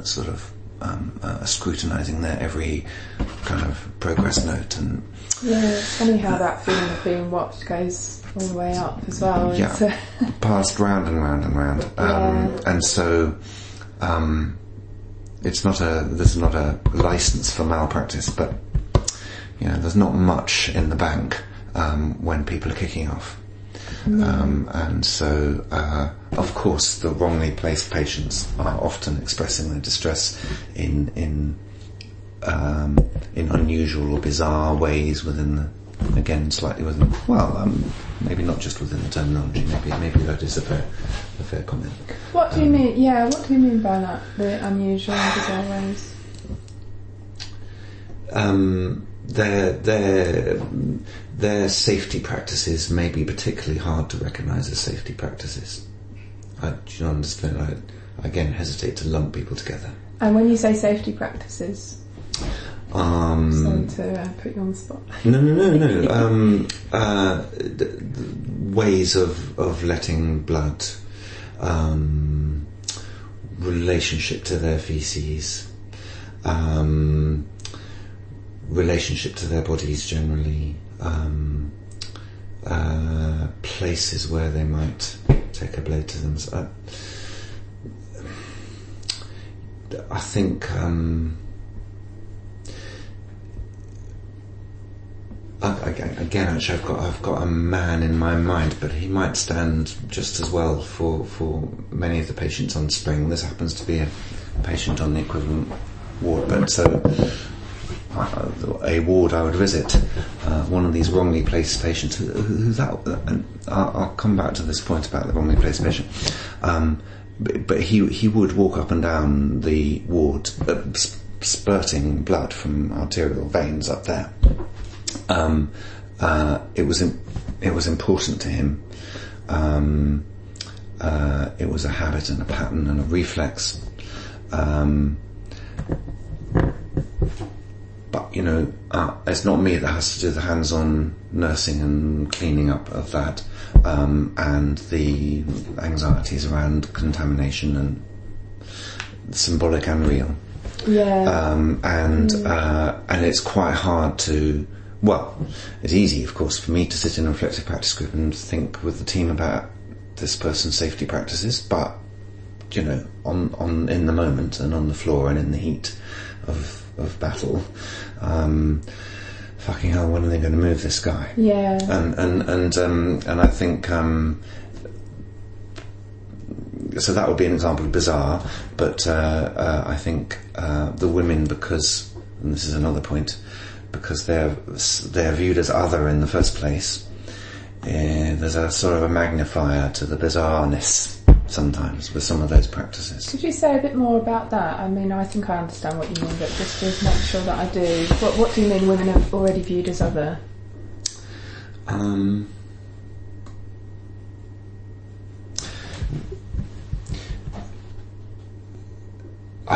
sort of scrutinising their every kind of progress note. And it's funny how that feeling of being watched goes all the way up as well. Passed round and round and round. And so this is not a licence for malpractice, but there's not much in the bank when people are kicking off. And so, of course, the wrongly placed patients are often expressing their distress in unusual or bizarre ways slightly within. Maybe not just within the terminology. Maybe that is a fair comment. What do you mean? Yeah, what do you mean by that? The unusual and bizarre ways. Their safety practices may be particularly hard to recognise as safety practices. Do you understand? I again hesitate to lump people together. And when you say safety practices, so to put you on the spot. No. Ways of letting blood, relationship to their feces, relationship to their bodies generally, places where they might take a blade to them. I think again, actually, I've got a man in my mind, but he might stand just as well for many of the patients on spring. This happens to be a patient on the equivalent ward, but so a ward I would visit, one of these wrongly placed patients. And I'll come back to this point about the wrongly placed patient. But he would walk up and down the ward, spurting blood from arterial veins up there. It was important to him. It was a habit and a pattern and a reflex. But it's not me that has to do the hands-on nursing and cleaning up of that, and the anxieties around contamination and symbolic and real. And it's quite hard to. Well, it's easy, of course, for me to sit in a reflective practice group and think with the team about this person's safety practices, but on in the moment and on the floor and in the heat of battle, fucking hell, when are they going to move this guy? Yeah. And I think so that would be an example of bizarre, but I think the women, because, and this is another point, because they're viewed as other in the first place, there's a sort of a magnifier to the bizarreness sometimes with some of those practices. Could you say a bit more about that? I mean, I think I understand what you mean, but just to make sure that I do. What do you mean women are already viewed as other? I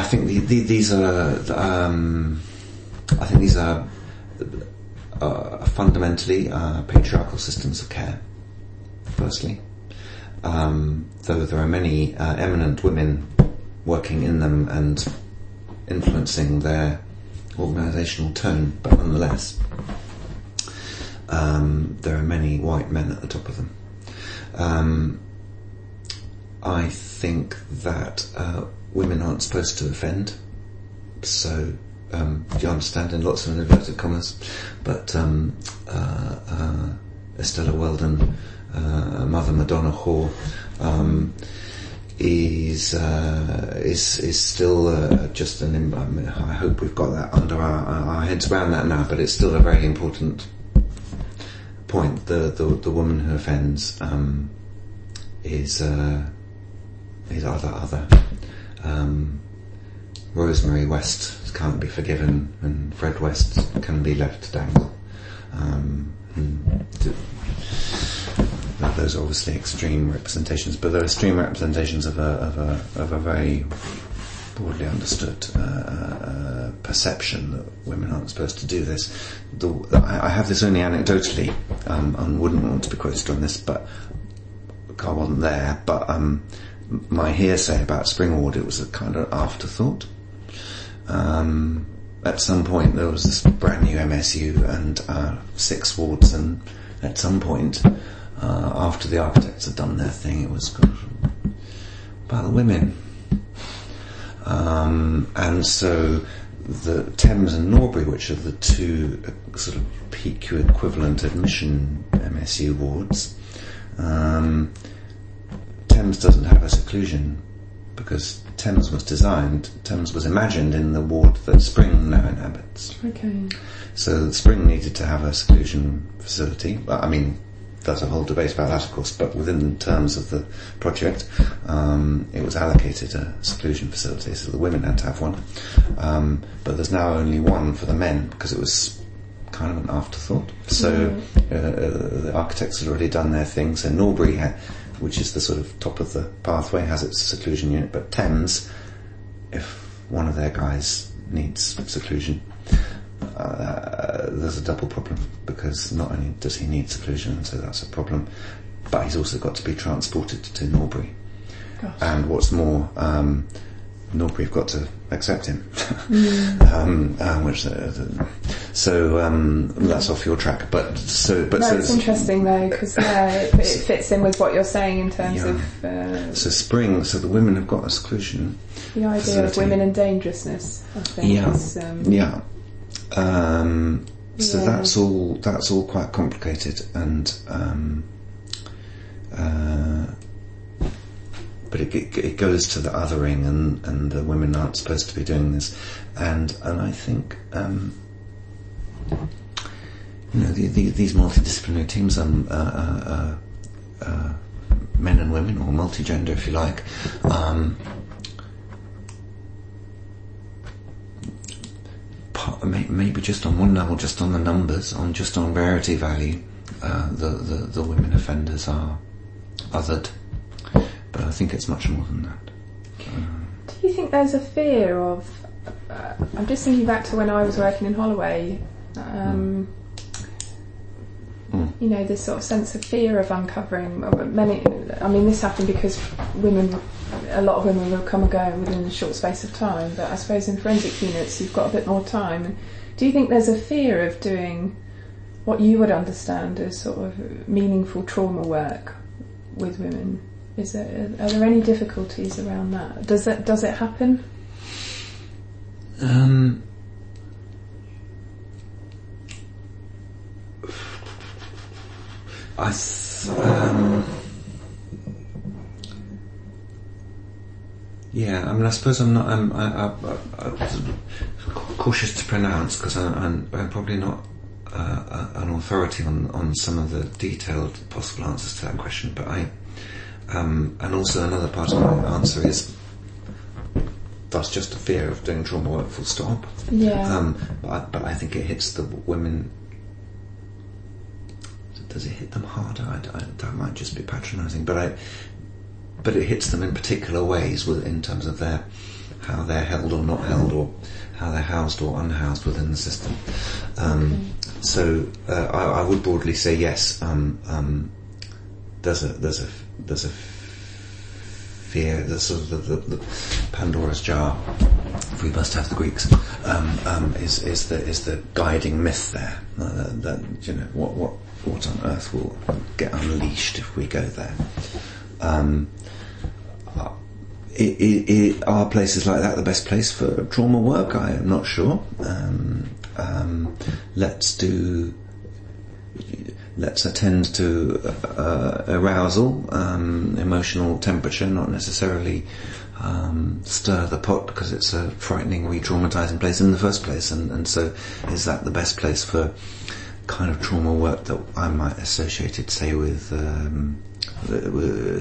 think these are fundamentally patriarchal systems of care, firstly. Though there are many eminent women working in them and influencing their organisational tone, but nonetheless, there are many white men at the top of them. I think that women aren't supposed to offend, so you understand, in lots of inverted commas, but Estella Weldon, Mother Madonna Hall, is still just an. I hope we've got that under our heads around that now, but it's still a very important point. The woman who offends is other. Rosemary West can't be forgiven, and Fred West can be left to dangle. Those are obviously extreme representations, but they're extreme representations of a very broadly understood perception that women aren't supposed to do this. I have this only anecdotally, and wouldn't want to be quoted on this, but I wasn't there. But my hearsay about spring ward, it was a kind of afterthought. At some point there was this brand new MSU and 6 wards, and at some point after the architects had done their thing, it was about the women. And so the Thames and Norbury, which are the two sort of PQ equivalent admission MSU wards, Thames doesn't have a seclusion because Thames was imagined in the ward that Spring now inhabits. Okay. So Spring needed to have a seclusion facility. I mean, there's a whole debate about that, of course, but within terms of the project, it was allocated a seclusion facility, so the women had to have one. But there's now only one for the men, because it was kind of an afterthought. So the architects had already done their thing, so Norbury, which is the sort of top of the pathway, has its seclusion unit, but Thames, if one of their guys needs seclusion, there's a double problem, because not only does he need seclusion, so that's a problem, but he's also got to be transported to Norbury. Gosh. And what's more, Norbury have got to accept him. That's off your track. It's interesting though, because it fits in with what you're saying in terms of. So the women have got a seclusion. The idea facility. Of women and dangerousness, I think. So that's all quite complicated, and but it goes to the othering, and the women aren't supposed to be doing this, and I think these multidisciplinary teams are men and women, or multigender if you like. Maybe just on one level, just on the numbers, just on rarity value, the women offenders are othered, but I think it's much more than that. Do you think there's a fear of? I'm just thinking back to when I was working in Holloway. This sort of sense of fear of uncovering. This happened because a lot of women will come and go within a short space of time, but I suppose in forensic units you've got a bit more time. Do you think there's a fear of doing what you would understand as sort of meaningful trauma work with women? Are there any difficulties around that? Does it happen? I suppose I'm cautious to pronounce, because I'm probably not an authority on some of the detailed possible answers to that question, but and also another part of my answer is that's just a fear of doing trauma work, full stop. But I think it hits the women. Does it hit them harder? That might just be patronising, but it hits them in particular ways, in terms of how they're held or not held, or how they're housed or unhoused within the system. So I would broadly say yes. There's a fear. There's sort of the Pandora's jar, if we must have the Greeks. Is the guiding myth there? That what on earth will get unleashed if we go there? Are places like that the best place for trauma work? I am not sure. Let's attend to arousal, emotional temperature, not necessarily stir the pot, because it's a frightening, re-traumatising place in the first place. And so is that the best place for kind of trauma work that I might associate it, say, with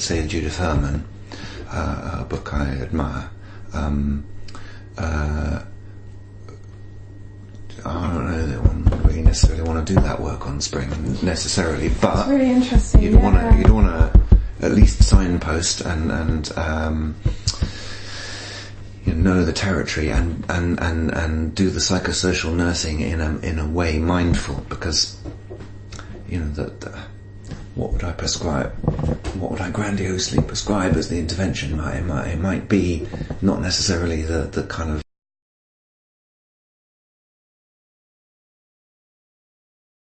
say Judith Herman, a book I admire. I don't know that one would really necessarily want to do that work on Spring necessarily, but it's really interesting. You'd want to at least signpost and know the territory and do the psychosocial nursing in a way mindful, because what would I prescribe? What would I grandiosely prescribe as the intervention? It might be not necessarily the kind of